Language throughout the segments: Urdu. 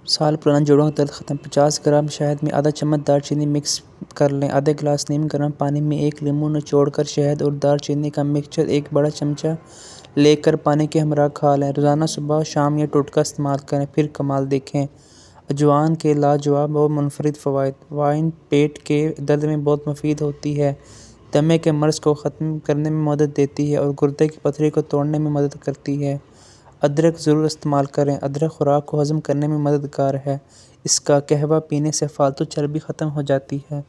سال پرانا جوڑوں کا درد ختم۔ 50 گرام شہد میں آدھا چمچ دار چینی مکس کر لیں۔ آدھا گلاس نیم گرم پانی میں ایک لیموں نچوڑ کر شہد اور دار چینی کا مکسچر ایک بڑا چمچہ لے کر پانی کے ہمراہ کھا لیں۔ روزانہ صبح شام یہ ٹوٹکا استعمال کریں، پھر کمال دیکھیں۔ اجوان کے لاجواب اور منفرد فوائد۔ اجوان پیٹ کے درد میں بہت مفید ہوتی ہے، دمے کے مرض کو ختم کرنے میں مدد دیتی ہے اور گردے کی پتھری کو توڑنے میں مدد کرتی ہے۔ ادرک ضرور استعمال کریں۔ ادرک خوراک کو ہضم کرنے میں مددگار ہے۔ اس کا قہوہ پینے سے فالتو چربی ختم ہو جاتی ہے۔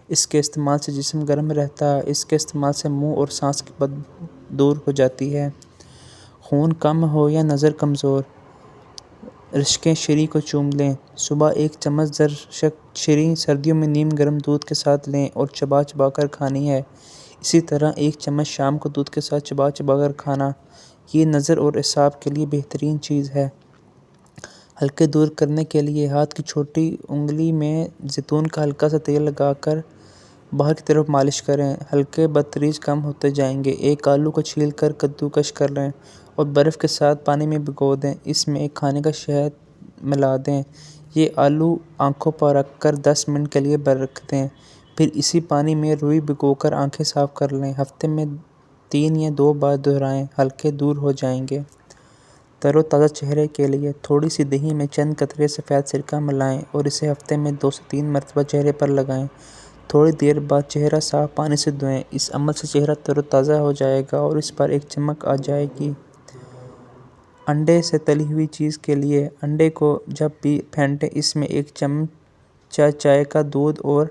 اس کے استعمال سے جسم گرم رہتا ہے۔ اس کے استعمال سے منہ اور سانس کی بدبو دور ہو جاتی ہے۔ خون کم ہو یا نظر کمزور، رشکیں شیری کو چوم لیں۔ صبح ایک چمچ زرشک شیری سردیوں میں نیم گرم دودھ کے ساتھ لیں اور چبا چبا کر کھانی ہے۔ اسی طرح ایک چمچ شام کو دودھ کے ساتھ چبا چبا کر کھانا۔ یہ نظر اور اعصاب کے لیے بہترین چیز ہے۔ حلقے دور کرنے کے لیے ہاتھ کی چھوٹی انگلی میں زیتون کا ہلکا سا تیل لگا کر باہر کی طرف مالش کریں۔ حلقے بتدریج کم ہوتے جائیں گے۔ ایک آلو کو چھیل کر کدوکش کر لیں اور برف کے ساتھ پانی میں بھگو دیں۔ اس میں ایک کھانے کا شہد ملا دیں۔ یہ آلو آنکھوں پر رکھ کر 10 منٹ کے لیے رکھ دیں، پھر اسی پانی میں روئی بھگو کر آنکھیں صاف کر لیں۔ ہفتے میں 3 یا 2 بار دہرائیں، حلقے دور ہو جائیں گے۔ تر و تازہ چہرے کے لیے تھوڑی سی دہی میں چند قطرے سفید سرکہ ملائیں اور اسے ہفتے میں 2 سے 3 مرتبہ چہرے پر لگائیں۔ تھوڑی دیر بعد چہرہ صاف پانی سے دھوئیں۔ اس عمل سے چہرہ تر و تازہ ہو جائے گا اور اس پر ایک چمک آ جائے گی۔ انڈے سے تلی ہوئی چیز کے لیے انڈے کو جب بھی پھینٹیں، اس میں ایک چمچہ چائے کا دودھ اور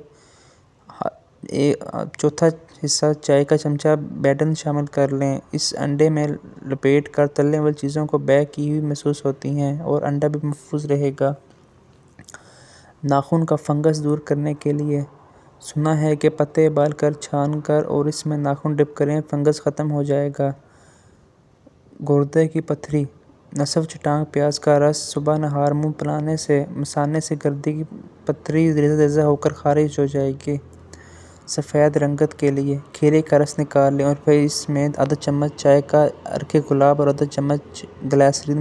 چوتھا حصہ چائے کا چمچہ بیٹن شامل کر لیں۔ اس انڈے میں لپیٹ کر تلنے والی چیزوں کو بیک کی ہوئی محسوس ہوتی ہیں اور انڈا بھی محفوظ رہے گا۔ ناخن کا فنگس دور کرنے کے لیے سنا ہے کہ پتے ابال کر چھان کر اور اس میں ناخن ڈپ کریں، فنگس ختم ہو جائے گا۔ گردے کی پتھری، نصف چٹانگ پیاز کا رس صبح نہار منہ مسانے سے گردے کی پتھری ریزہ ریزہ ہو کر خارج ہو جائے گی۔ سفید رنگت کے لیے کھیرے کا رس نکال لیں اور پھر اس میں آدھا چمچ چائے کا عرق گلاب اور آدھا چمچ گلیسرین